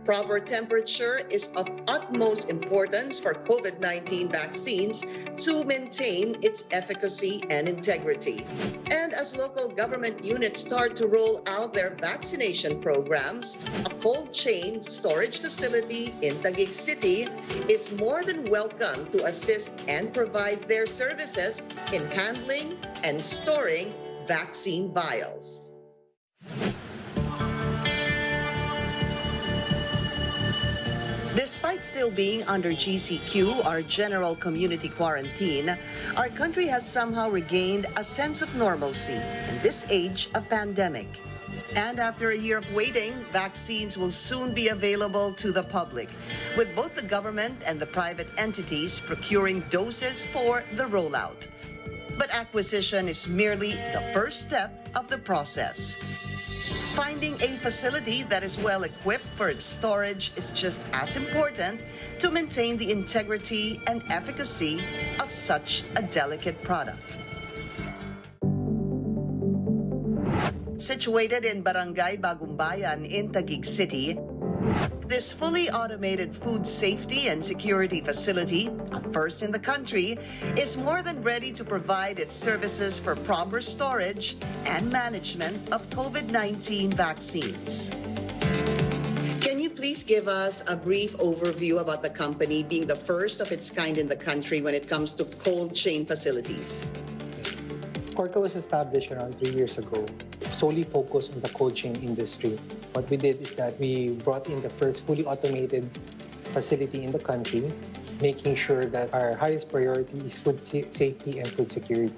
Proper temperature is of utmost importance for COVID-19 vaccines to maintain its efficacy and integrity. And as local government units start to roll out their vaccination programs, a cold chain storage facility in Taguig City is more than welcome to assist and provide their services in handling and storing vaccine vials. Despite still being under GCQ, our general community quarantine, our country has somehow regained a sense of normalcy in this age of pandemic. And after a year of waiting, vaccines will soon be available to the public, with both the government and the private entities procuring doses for the rollout. But acquisition is merely the first step of the process. Finding a facility that is well equipped for its storage is just as important to maintain the integrity and efficacy of such a delicate product. Situated in Barangay Bagumbayan in Taguig City, this fully automated food safety and security facility, a first in the country, is more than ready to provide its services for proper storage and management of COVID-19 vaccines. Can you please give us a brief overview about the company being the first of its kind in the country when it comes to cold chain facilities? ORCA was established around 3 years ago, solely focused on the cold chain industry. What we did is that we brought in the first fully automated facility in the country, making sure that our highest priority is food safety and food security.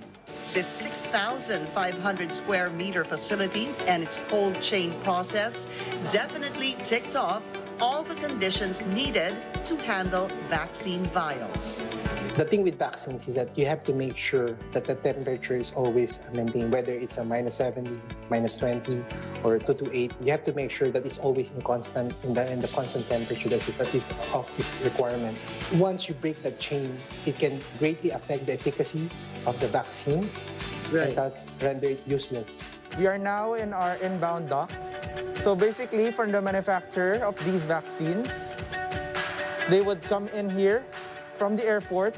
This 6,500 square meter facility and its cold chain process definitely ticked off all the conditions needed to handle vaccine vials. The thing with vaccines is that you have to make sure that the temperature is always maintained, whether it's a -70, -20, or 228. You have to make sure that it's always in the constant temperature that is of its requirement. Once you break that chain, it can greatly affect the efficacy of the vaccine and thus render it useless. We are now in our inbound docks. So basically, from the manufacturer of these vaccines, they would come in here from the airport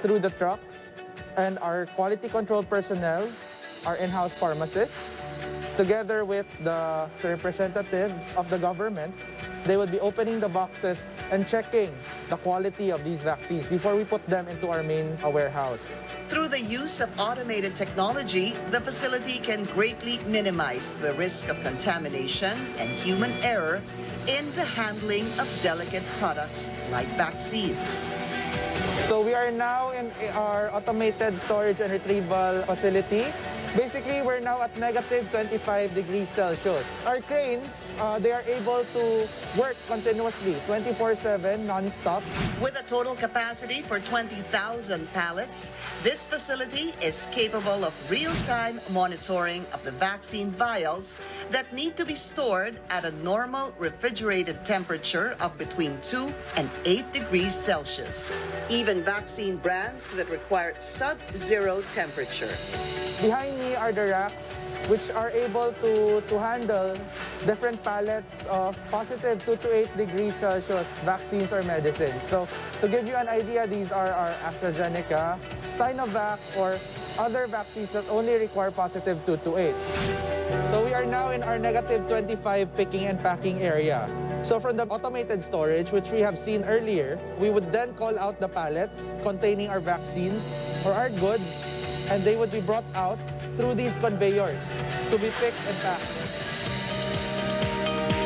through the trucks, and our quality control personnel, our in-house pharmacists, together with the representatives of the government, they would be opening the boxes and checking the quality of these vaccines before we put them into our main warehouse. Through the use of automated technology, the facility can greatly minimize the risk of contamination and human error in the handling of delicate products like vaccines. So we are now in our automated storage and retrieval facility. Basically, we're now at -25 degrees Celsius. Our cranes, they are able to work continuously, 24/7, non-stop. With a total capacity for 20,000 pallets, this facility is capable of real-time monitoring of the vaccine vials that need to be stored at a normal refrigerated temperature of between 2 and 8 degrees Celsius. Even vaccine brands that require sub-zero temperature. Behind me are the racks which are able to handle different pallets of positive 2 to 8 degrees Celsius vaccines or medicines. So to give you an idea, these are our AstraZeneca, Sinovac, or other vaccines that only require positive 2 to 8. So we are now in our -25 picking and packing area. So from the automated storage, which we have seen earlier, we would then call out the pallets containing our vaccines or our goods, and they would be brought out through these conveyors to be picked and packed.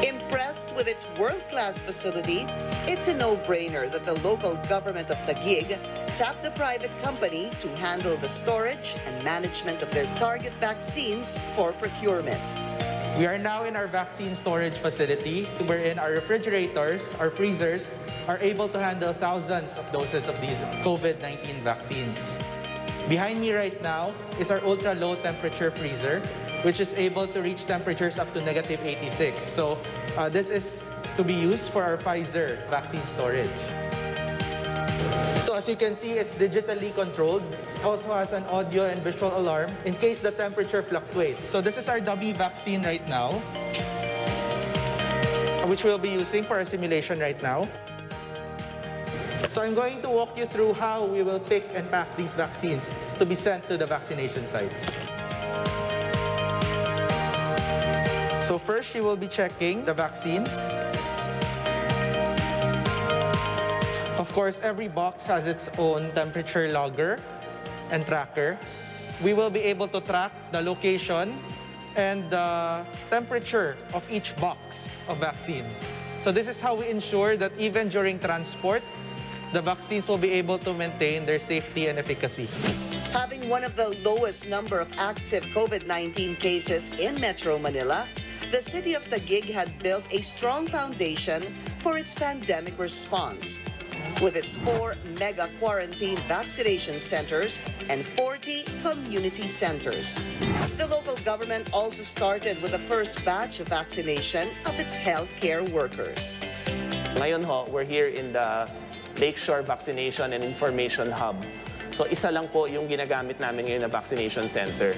Impressed with its world-class facility, it's a no-brainer that the local government of Taguig tapped the private company to handle the storage and management of their target vaccines for procurement. We are now in our vaccine storage facility, wherein our refrigerators, our freezers, are able to handle thousands of doses of these COVID-19 vaccines. Behind me right now is our ultra-low temperature freezer, which is able to reach temperatures up to -86. So this is to be used for our Pfizer vaccine storage. So as you can see, it's digitally controlled. It also has an audio and visual alarm in case the temperature fluctuates. So this is our W vaccine right now. which we'll be using for a simulation right now. So I'm going to walk you through how we will pick and pack these vaccines to be sent to the vaccination sites. So first, you will be checking the vaccines. Of course, every box has its own temperature logger and tracker. We will be able to track the location and the temperature of each box of vaccine. So this is how we ensure that even during transport, the vaccines will be able to maintain their safety and efficacy. Having one of the lowest number of active COVID-19 cases in Metro Manila, the city of Taguig had built a strong foundation for its pandemic response. With its 4 mega quarantine vaccination centers and 40 community centers. The local government also started with the first batch of vaccination of its healthcare workers. Ngayon ho, we're here in the Lakeshore Vaccination and Information Hub. So isa lang po yung ginagamit namin ngayon na vaccination center.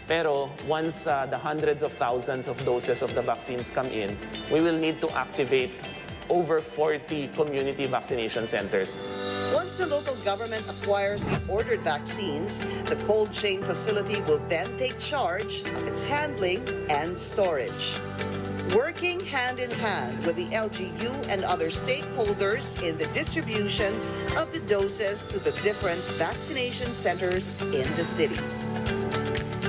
Pero once the hundreds of thousands of doses of the vaccines come in, we will need to activate over 40 community vaccination centers. Once the local government acquires the ordered vaccines, the cold chain facility will then take charge of its handling and storage. Working hand in hand with the LGU and other stakeholders in the distribution of the doses to the different vaccination centers in the city.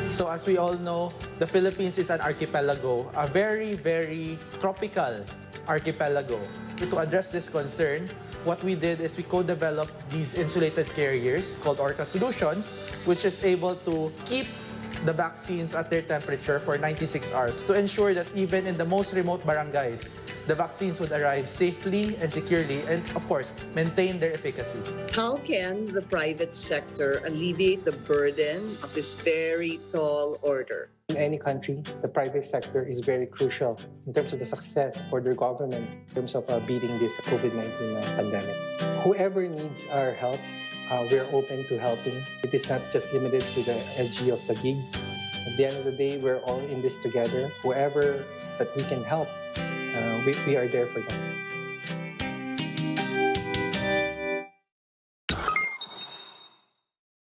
So as we all know, the Philippines is an archipelago, a very, very tropical archipelago. To address this concern, what we did is we co-developed these insulated carriers called ORCA Solutions, which is able to keep the vaccines at their temperature for 96 hours to ensure that even in the most remote barangays, the vaccines would arrive safely and securely and, of course, maintain their efficacy. How can the private sector alleviate the burden of this very tall order? In any country, the private sector is very crucial in terms of the success for their government in terms of beating this COVID-19 pandemic. Whoever needs our help, we're open to helping. It is not just limited to the LGU of Taguig. At the end of the day, we're all in this together. Whoever that we can help, we are there for them.